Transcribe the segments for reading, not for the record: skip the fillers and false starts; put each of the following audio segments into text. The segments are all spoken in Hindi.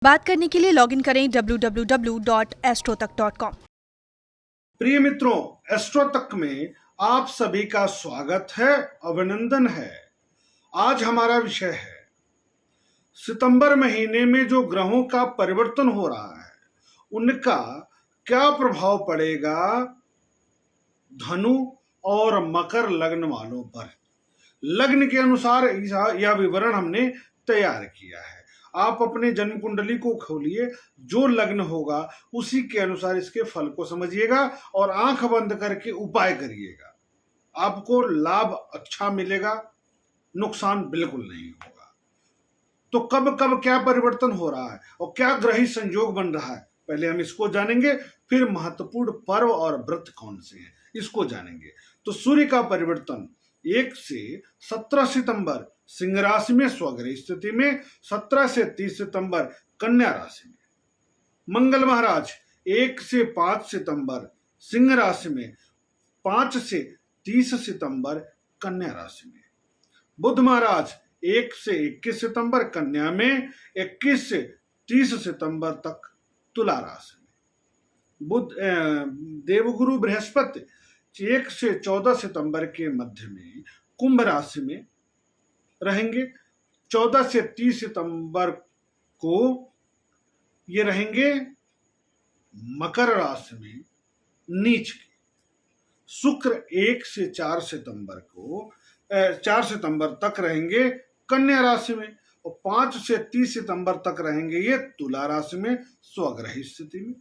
बात करने के लिए लॉगिन करें www.astrotak.com। प्रिय मित्रों, एस्ट्रो तक में आप सभी का स्वागत है, अभिनंदन है। आज हमारा विषय है सितंबर महीने में जो ग्रहों का परिवर्तन हो रहा है उनका क्या प्रभाव पड़ेगा धनु और मकर लग्न वालों पर। लग्न के अनुसार यह विवरण हमने तैयार किया है। आप अपने जन्म कुंडली को खोलिए, जो लग्न होगा उसी के अनुसार इसके फल को समझिएगा और आंख बंद करके उपाय करिएगा। आपको लाभ अच्छा मिलेगा, नुकसान बिल्कुल नहीं होगा। तो कब कब क्या परिवर्तन हो रहा है और क्या ग्रही संयोग बन रहा है, पहले हम इसको जानेंगे, फिर महत्वपूर्ण पर्व और व्रत कौन से हैं इसको जानेंगे। तो सूर्य का परिवर्तन 1 से 17 सितंबर सिंह राशि में स्वग्रह स्थिति में, 17 से 30 सितंबर कन्या राशि में। मंगल महाराज 1 से 5 सितंबर सिंह राशि में, 5 से 30 सितंबर कन्या राशि में। बुध महाराज 1 से 21 सितंबर कन्या में, 21 से 30 सितंबर तक तुला राशि में। बुध देवगुरु बृहस्पति 1 से 14 सितंबर के मध्य में कुंभ राशि में रहेंगे। 14 से 30 सितंबर को ये रहेंगे मकर राशि में नीच के। शुक्र 1 से 4 सितंबर को 4 सितंबर तक रहेंगे कन्या राशि में और 5 से 30 सितंबर तक रहेंगे ये तुला राशि में स्वग्रही स्थिति में।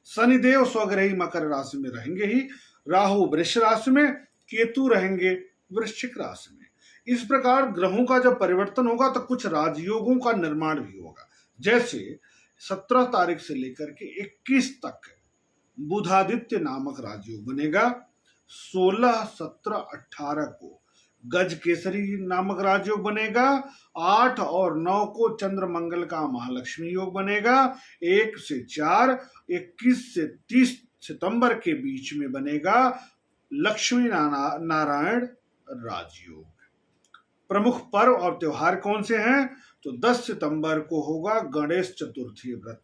शनिदेव स्वग्रही मकर राशि में रहेंगे ही, राहु वृष राशि में, केतु रहेंगे वृश्चिक राशि में। इस प्रकार ग्रहों का जब परिवर्तन होगा तो कुछ राजयोगों का निर्माण भी होगा। जैसे 17 तारीख से लेकर के 21 तक बुधादित्य नामक राजयोग बनेगा। 16, 17, 18 को गज केसरी नामक राजयोग बनेगा। 8 और 9 को चंद्र मंगल का महालक्ष्मी योग बनेगा। 1 से 4, 21 से 30 सितंबर के बीच में बनेगा लक्ष्मी नारायण राजयोग। प्रमुख पर्व और त्योहार कौन से हैं? तो 10 सितंबर को होगा गणेश चतुर्थी व्रत।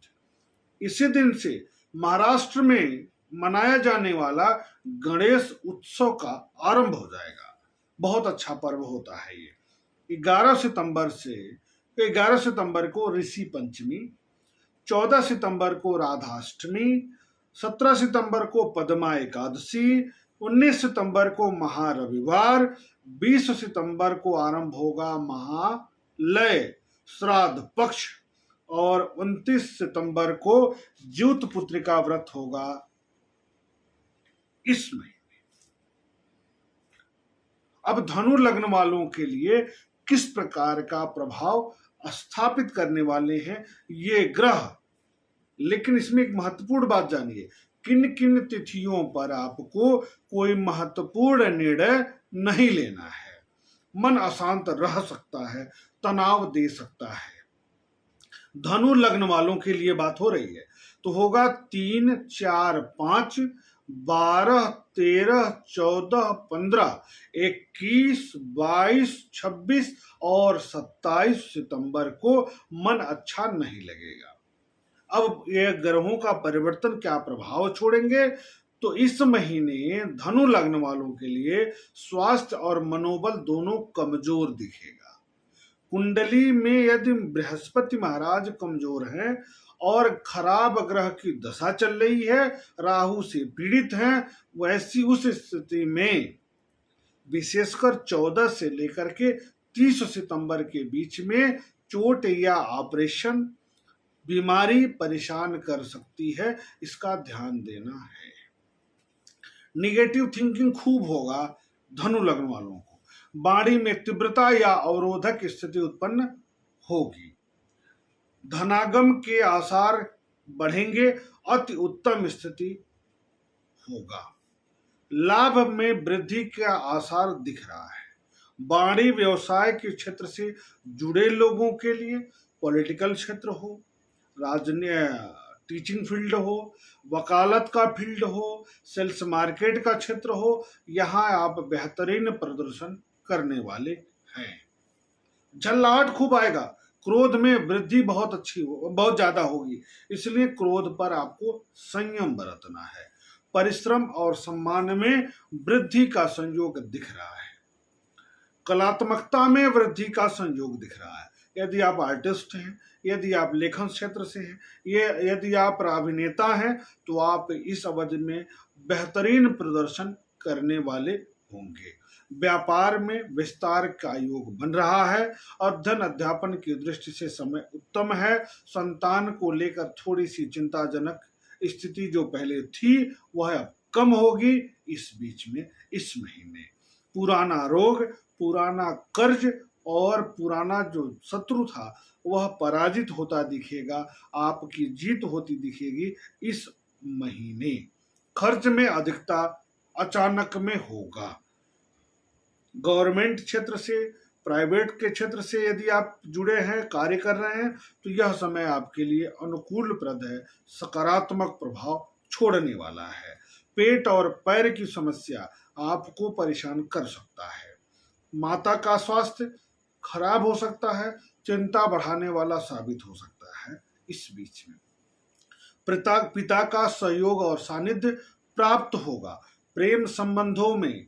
इसी दिन से महाराष्ट्र में मनाया जाने वाला गणेश उत्सव का आरंभ हो जाएगा। बहुत अच्छा पर्व होता है ये। 11 सितंबर को ऋषि पंचमी, 14 सितंबर को राधाष्टमी, 17 सितंबर को पद्मा एकादशी, 19 सितंबर को महारविवार, 20 सितंबर को आरंभ होगा महालय श्राद्ध पक्ष और 29 सितंबर को ज्यूत पुत्रिका व्रत होगा इस महीने। अब धनु लग्न वालों के लिए किस प्रकार का प्रभाव स्थापित करने वाले हैं ये ग्रह, लेकिन इसमें एक महत्वपूर्ण बात जानिए, किन किन तिथियों पर आपको कोई महत्वपूर्ण निर्णय नहीं लेना है। मन अशांत रह सकता है, तनाव दे सकता है। धनु लग्न वालों के लिए बात हो रही है तो होगा 3, 4, 5, 12, 13, 14, 15, 21, 22, 26 और 27 सितंबर को मन अच्छा नहीं लगेगा। अब ये ग्रहों का परिवर्तन क्या प्रभाव छोड़ेंगे? तो इस महीने धनु लग्न वालों के लिए स्वास्थ्य और मनोबल दोनों कमजोर दिखेगा। कुंडली में यदि बृहस्पति महाराज कमजोर हैं और खराब ग्रह की दशा चल रही है, राहु से पीड़ित हैं, वैसी उस स्थिति में विशेषकर 14 से लेकर के 30 सितंबर के बीच में चोट या ऑपरेशन, बीमारी परेशान कर सकती है, इसका ध्यान देना है। निगेटिव थिंकिंग खूब होगा धनु लग्न वालों को। वाणी में तीव्रता या अवरोधक स्थिति उत्पन्न होगी। धनागम के आसार बढ़ेंगे, अति उत्तम स्थिति होगा। लाभ में वृद्धि का आसार दिख रहा है। वाणी व्यवसाय के क्षेत्र से जुड़े लोगों के लिए, पॉलिटिकल क्षेत्र हो, टीचिंग फील्ड हो, वकालत का फील्ड हो, सेल्स मार्केट का क्षेत्र हो, यहाँ आप बेहतरीन प्रदर्शन करने वाले हैं। झल्लाहट खूब आएगा, क्रोध में वृद्धि बहुत ज्यादा होगी, इसलिए क्रोध पर आपको संयम बरतना है। परिश्रम और सम्मान में वृद्धि का संयोग दिख रहा है। कलात्मकता में वृद्धि का संयोग दिख रहा है। यदि आप आर्टिस्ट हैं, यदि आप लेखन क्षेत्र से हैं, यदि आप अभिनेता हैं, तो आप इस अवधि में बेहतरीन प्रदर्शन करने वाले होंगे। व्यापार में विस्तार का योग बन रहा है। अध्ययन अध्यापन की दृष्टि से समय उत्तम है। संतान को लेकर थोड़ी सी चिंताजनक स्थिति जो पहले थी वह अब कम होगी इस बीच में, इस महीने। पुराना रोग, पुराना कर्ज और पुराना जो शत्रु था वह पराजित होता दिखेगा, आपकी जीत होती दिखेगी इस महीने। खर्च में अधिकता अचानक में होगा। गवर्नमेंट क्षेत्र से, प्राइवेट के क्षेत्र से यदि आप जुड़े हैं, कार्य कर रहे हैं, तो यह समय आपके लिए अनुकूलप्रद है, सकारात्मक प्रभाव छोड़ने वाला है। पेट और पैर की समस्या आपको परेशान कर सकता है। माता का स्वास्थ्य खराब हो सकता है, चिंता बढ़ाने वाला साबित हो सकता है इस बीच में। पिता का सहयोग और सानिध्य प्राप्त होगा। प्रेम संबंधों में,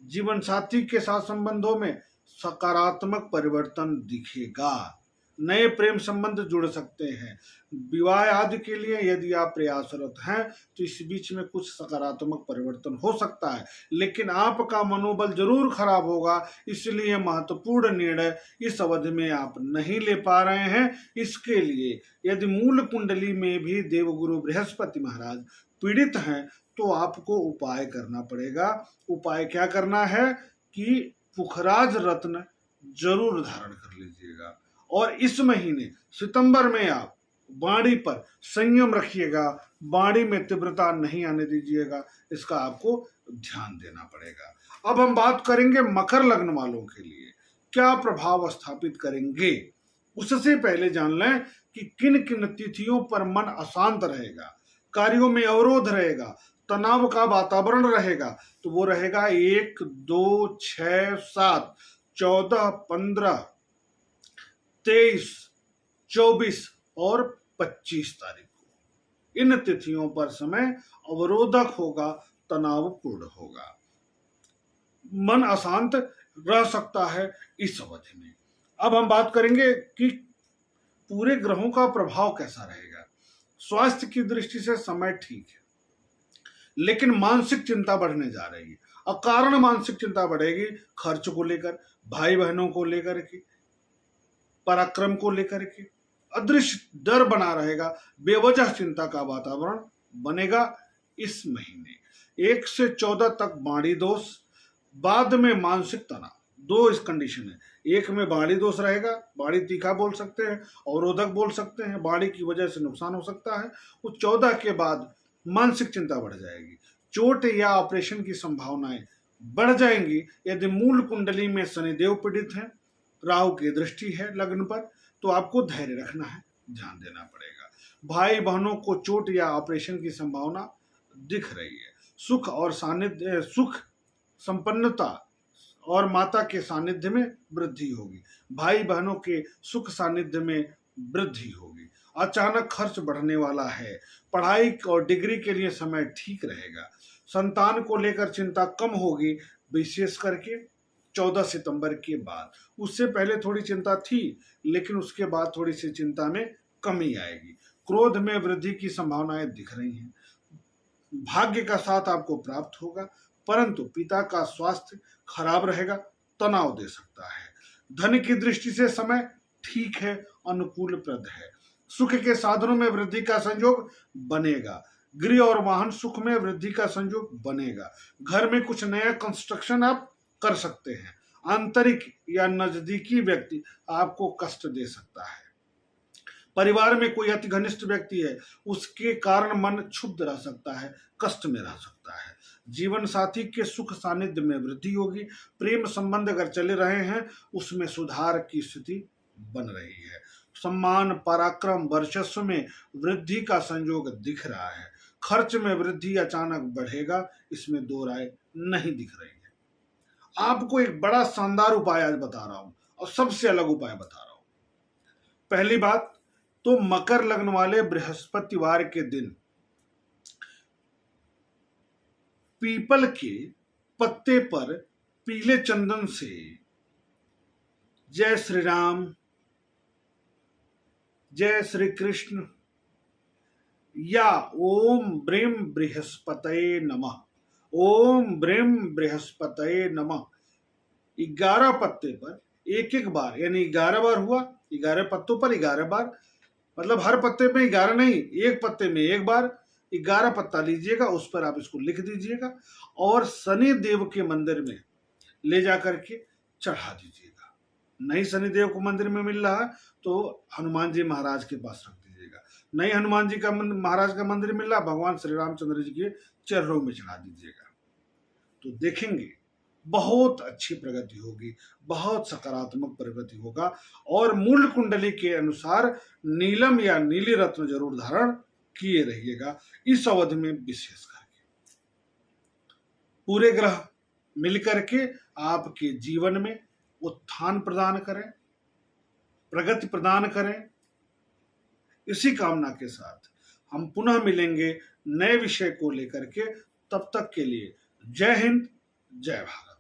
जीवन साथी के साथ संबंधों में सकारात्मक परिवर्तन दिखेगा। नए प्रेम संबंध जुड़ सकते हैं। विवाह आदि के लिए यदि आप प्रयासरत हैं तो इस बीच में कुछ सकारात्मक परिवर्तन हो सकता है, लेकिन आपका मनोबल जरूर खराब होगा, इसलिए महत्वपूर्ण निर्णय इस अवधि में आप नहीं ले पा रहे हैं। इसके लिए यदि मूल कुंडली में भी देवगुरु बृहस्पति महाराज पीड़ित हैं तो आपको उपाय करना पड़ेगा। उपाय क्या करना है कि पुखराज रत्न जरूर धारण कर लीजिएगा। और इस महीने सितंबर में आप वाणी पर संयम रखिएगा, वाणी में तीव्रता नहीं आने दीजिएगा, इसका आपको ध्यान देना पड़ेगा। अब हम बात करेंगे मकर लग्न वालों के लिए क्या प्रभाव स्थापित करेंगे। उससे पहले जान लें कि किन किन तिथियों पर मन अशांत रहेगा, कार्यों में अवरोध रहेगा, तनाव का वातावरण रहेगा। तो वो रहेगा 1, 2, 6, 7, 14, 15, 23, 24 और 25 तारीख को। इन तिथियों पर समय अवरोधक होगा, तनावपूर्ण होगा, मन अशांत रह सकता है इस अवधि में। अब हम बात करेंगे कि पूरे ग्रहों का प्रभाव कैसा रहेगा। स्वास्थ्य की दृष्टि से समय ठीक है, लेकिन मानसिक चिंता बढ़ने जा रही है। अकारण मानसिक चिंता बढ़ेगी, खर्च को लेकर, भाई बहनों को लेकर के, पराक्रम को लेकर के अदृश्य डर बना रहेगा, बेवजह चिंता का वातावरण बनेगा इस महीने। 1 से 14 तक बाणी दोष, बाद में मानसिक तनाव। दो इस कंडीशन है, एक में बाणी दोष रहेगा, बाणी तीखा बोल सकते हैं, अवरोधक बोल सकते हैं, बाणी की वजह से नुकसान हो सकता है। वो 14 के बाद मानसिक चिंता बढ़ जाएगी, चोट या ऑपरेशन की संभावनाएं बढ़ जाएंगी। यदि मूल कुंडली में शनिदेव पीड़ित हैं, राहु की दृष्टि है लग्न पर, तो आपको धैर्य रखना है, ध्यान देना पड़ेगा। भाई बहनों को चोट या ऑपरेशन की संभावना दिख रही है। सुख और सानिध्य, सुख संपन्नता और माता के सानिध्य में वृद्धि होगी। भाई बहनों के सुख सानिध्य में वृद्धि होगी। अचानक खर्च बढ़ने वाला है। पढ़ाई और डिग्री के लिए समय ठीक रहेगा। संतान को लेकर चिंता कम होगी, विशेष करके 14 सितंबर के बाद। उससे पहले थोड़ी चिंता थी, लेकिन उसके बाद थोड़ी सी चिंता में कमी आएगी। क्रोध में वृद्धि की संभावनाएं दिख रही हैं। भाग्य का साथ आपको प्राप्त होगा, परंतु पिता का स्वास्थ्य खराब रहेगा, तनाव दे सकता है। धन की दृष्टि से समय ठीक है, अनुकूलप्रद है। सुख के साधनों में वृद्धि का संयोग बनेगा। गृह और वाहन सुख में वृद्धि का संयोग बनेगा। घर में कुछ नया कंस्ट्रक्शन आप कर सकते हैं। आंतरिक या नजदीकी व्यक्ति आपको कष्ट दे सकता है। परिवार में कोई अति घनिष्ठ व्यक्ति है, उसके कारण मन क्षुब्ध रह सकता है, कष्ट में रह सकता है। जीवन साथी के सुख सानिध्य में वृद्धि होगी। प्रेम संबंध अगर चले रहे हैं उसमें सुधार की स्थिति बन रही है। सम्मान, पराक्रम, वर्चस्व में वृद्धि का संयोग दिख रहा है। खर्च में वृद्धि अचानक बढ़ेगा, इसमें दो राय नहीं दिख रही है। आपको एक बड़ा शानदार उपाय आज बता रहा हूं, और सबसे अलग उपाय बता रहा हूं। पहली बात तो मकर लग्न वाले बृहस्पतिवार के दिन पीपल के पत्ते पर पीले चंदन से जय श्री राम, जय श्री कृष्ण या ओम ब्रीम बृहस्पतये नमः, ओम ब्रीम बृहस्पतये नमः 11 पत्ते पर एक एक बार, यानी 11 बार हुआ, 11 पत्तों पर 11 बार, मतलब हर पत्ते में 11 नहीं, एक पत्ते में एक बार 11 पत्ता लीजिएगा, उस पर आप इसको लिख दीजिएगा और शनि देव के मंदिर में ले जाकर के चढ़ा दीजिएगा। नहीं शनि देव को मंदिर में मिल रहा तो हनुमान जी महाराज के पास रख दीजिएगा। नहीं हनुमान जी का महाराज का मंदिर मिल रहा, भगवान श्री रामचंद्र जी के चरणों में चढ़ा दीजिएगा। तो देखेंगे बहुत अच्छी प्रगति होगी, बहुत सकारात्मक प्रगति होगा और मूल कुंडली के अनुसार नीलम या नीली रत्न जरूर धारण किए रहिएगा इस अवधि में। विशेष करके पूरे ग्रह मिलकर के आपके जीवन में उत्थान प्रदान करें, प्रगति प्रदान करें। इसी कामना के साथ हम पुनः मिलेंगे नए विषय को लेकर के। तब तक के लिए जय हिंद, जय भारत।